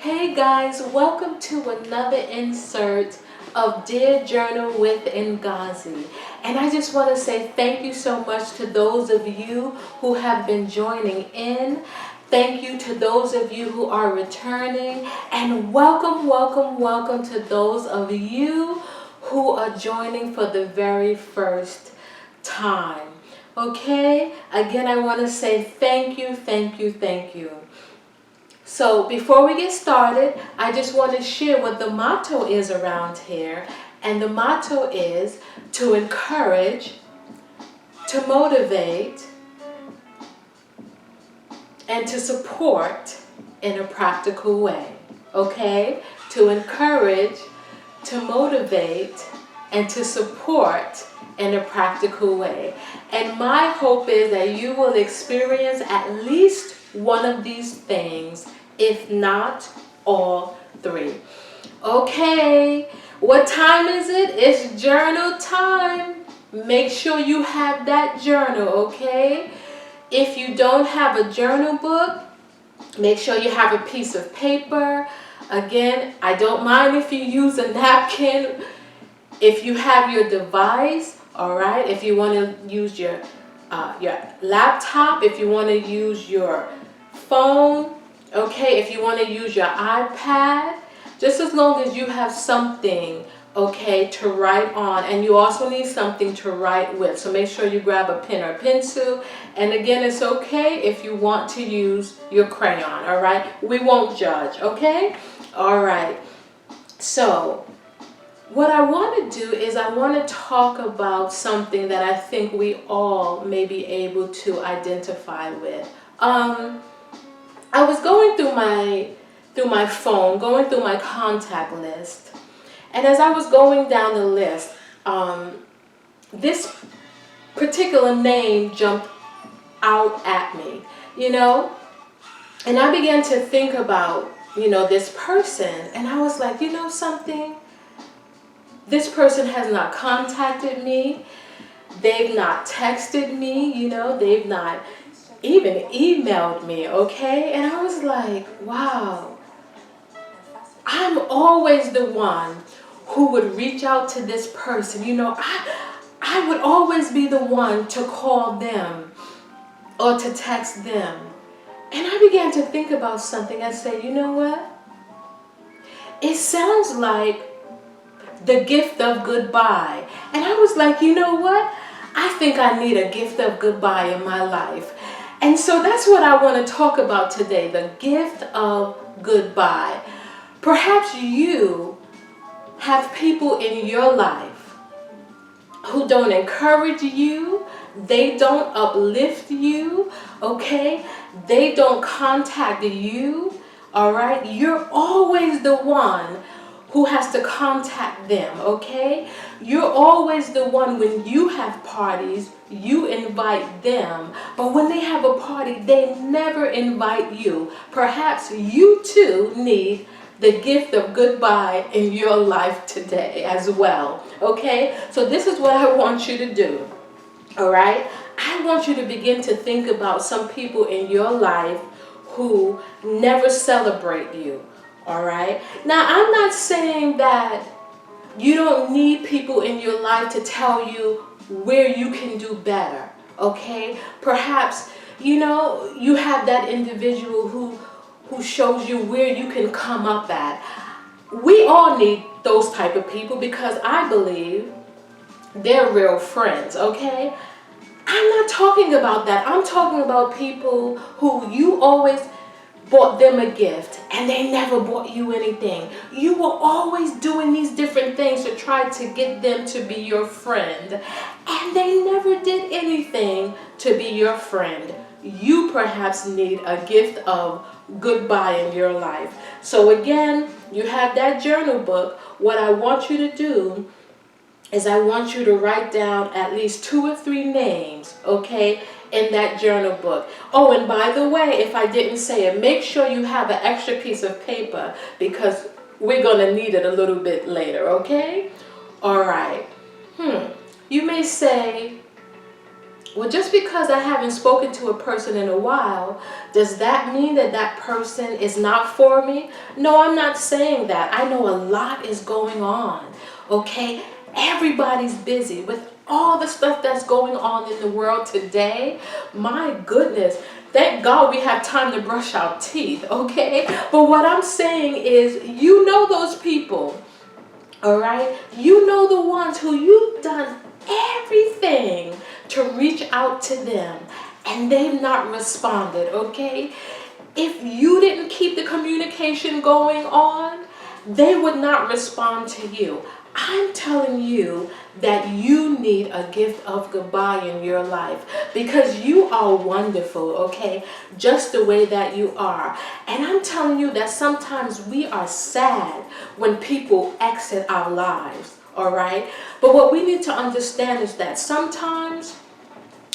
Hey guys, welcome to another insert of Dear Journal with Ngozi. And I just want to say thank you so much to those of you who have been joining in. Thank you to those of you who are returning. And welcome to those of you who are joining for the very first time. Okay? Again, I want to say thank you. So before we get started, I just want to share what the motto is around here. And the motto is to encourage, to motivate, and to support in a practical way. Okay? To encourage, to motivate, and to support in a practical way. And my hope is that you will experience at least one of these things, if not all three. Okay, what time is it? It's journal time. Make sure you have that journal, okay? If you don't have a journal book, make sure you have a piece of paper. Again, I don't mind if you use a napkin. If you have your device, all right? If you want to use your laptop, if you want to use your phone, okay, if you want to use your iPad, just as long as you have something, okay, to write on. And you also need something to write with, so make sure you grab a pen or pencil. And again, it's okay if you want to use your crayon, all right? We won't judge, okay? All right, so what I want to do is I want to talk about something that I think we all may be able to identify with. I was going through my phone, going through my contact list, and as I was going down the list, this particular name jumped out at me, and I began to think about, this person, and I was like, something? This person has not contacted me. They've not texted me, they've not even emailed me, okay? And I was like, wow, I'm always the one who would reach out to this person. I would always be the one to call them or to text them. And I began to think about something. I said, you know what? It sounds like the gift of goodbye. And I was like, you know what? I think I need a gift of goodbye in my life. And so that's what I want to talk about today, the gift of goodbye. Perhaps you have people in your life who don't encourage you, they don't uplift you, okay? They don't contact you, all right? You're always the one who has to contact them, okay? You're always the one, when you have parties, you invite them. But when they have a party, they never invite you. Perhaps you too need the gift of goodbye in your life today as well, okay? So this is what I want you to do, all right? I want you to begin to think about some people in your life who never celebrate you. All right. Now, I'm not saying that you don't need people in your life to tell you where you can do better. Okay. Perhaps, you have that individual who shows you where you can come up at. We all need those type of people because I believe they're real friends. Okay. I'm not talking about that. I'm talking about people who you always bought them a gift and they never bought you anything. You were always doing these different things to try to get them to be your friend, and they never did anything to be your friend. You perhaps need a gift of goodbye in your life. So again, you have that journal book. What I want you to do is I want you to write down at least 2 or 3 names, okay, in that journal book. Oh, and by the way, if I didn't say it, make sure you have an extra piece of paper because we're going to need it a little bit later, okay? All right. You may say, Well, just because I haven't spoken to a person in a while, does that mean that that person is not for me? No, I'm not saying that. I know a lot is going on, okay? Everybody's busy with all the stuff that's going on in the world today. My goodness, thank God we have time to brush our teeth, okay? But what I'm saying is, you know those people, all right? You know the ones who you've done everything to reach out to them and they've not responded, okay? If you didn't keep the communication going on, they would not respond to you. I'm telling you that you need a gift of goodbye in your life because you are wonderful, okay? Just the way that you are. And I'm telling you that sometimes we are sad when people exit our lives, all right? But what we need to understand is that sometimes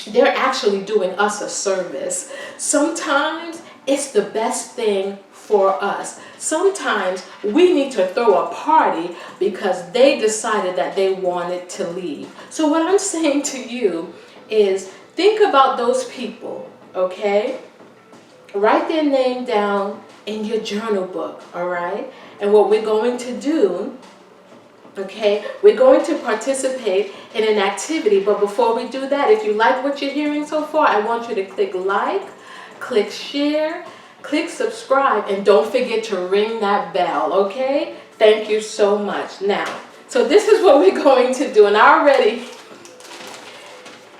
they're actually doing us a service. Sometimes it's the best thing for us. Sometimes we need to throw a party because they decided that they wanted to leave. So what I'm saying to you is think about those people, okay? Write their name down in your journal book, all right? And what we're going to do, okay, we're going to participate in an activity, but before we do that, if you like what you're hearing so far, I want you to click like, click share, click subscribe, and don't forget to ring that bell, okay? Thank you so much. Now, so this is what we're going to do, and I already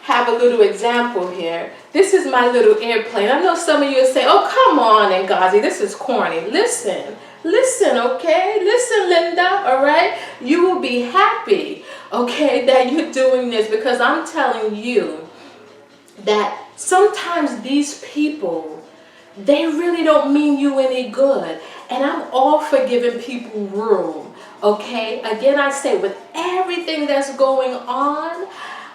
have a little example here. This is my little airplane. I know some of you are saying, oh, come on, Ngozi, this is corny. Listen, okay? Listen, Linda, all right? You will be happy, okay, that you're doing this because I'm telling you that sometimes these people, they really don't mean you any good. And I'm all for giving people room, okay? Again, I say with everything that's going on,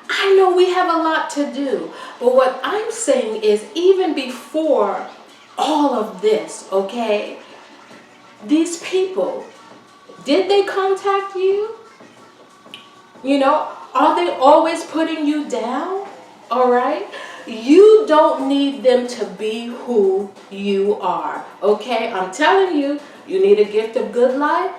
I know we have a lot to do. But what I'm saying is even before all of this, okay, these people, did they contact you? You know, are they always putting you down? All right? You don't need them to be who you are. Okay? I'm telling you, you need a gift of good life,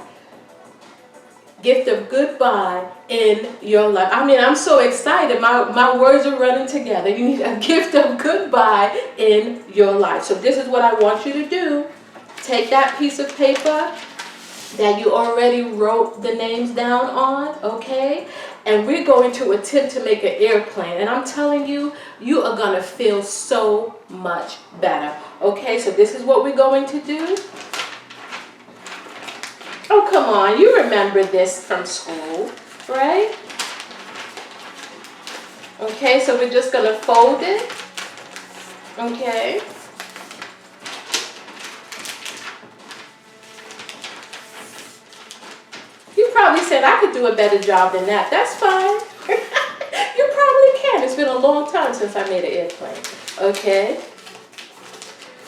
gift of goodbye in your life. I mean, I'm so excited. My words are running together. You need a gift of goodbye in your life. So this is what I want you to do. Take that piece of paper that you already wrote the names down on, okay? And we're going to attempt to make an airplane. And I'm telling you, you are going to feel so much better, okay? So this is what we're going to do. Oh, come on. You remember this from school, right? Okay, so we're just going to fold it, okay? You probably said I could do a better job than that. That's fine. You probably can. It's been a long time since I made an airplane. Okay?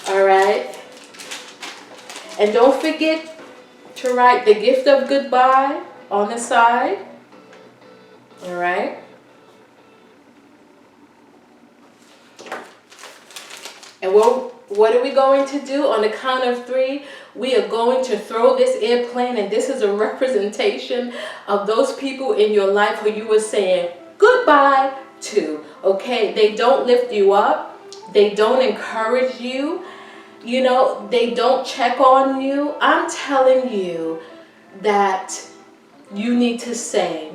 All right? And don't forget to write the gift of goodbye on the side. All right? And what are we going to do? On the count of 3, we are going to throw this airplane, and this is a representation of those people in your life who you were saying goodbye to, okay? They don't lift you up. They don't encourage you. You know, they don't check on you. I'm telling you that you need to say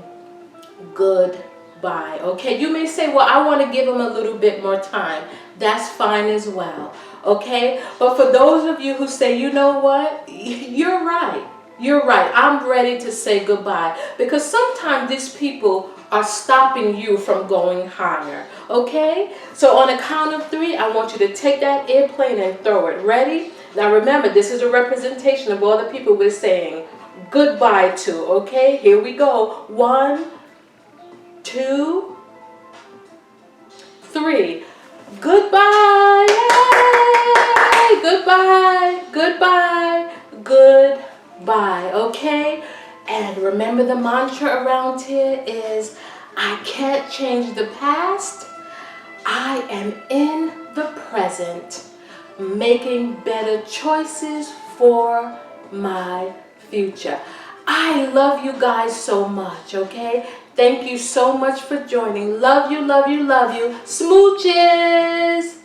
goodbye, okay? You may say, well, I want to give them a little bit more time. That's fine as well, okay? But for those of you who say, you know what, you're right. You're right. I'm ready to say goodbye because sometimes these people are stopping you from going higher, okay? So on a count of 3, I want you to take that airplane and throw it. Ready? Now remember, this is a representation of all the people we're saying goodbye to, okay? Here we go. 1, 2, 3. Goodbye. Yay! Goodbye. Goodbye. Goodbye. Okay? And remember the mantra around here is, I can't change the past. I am in the present, making better choices for my future. I love you guys so much, okay? Thank you so much for joining. Love you, love you, love you. Smooches!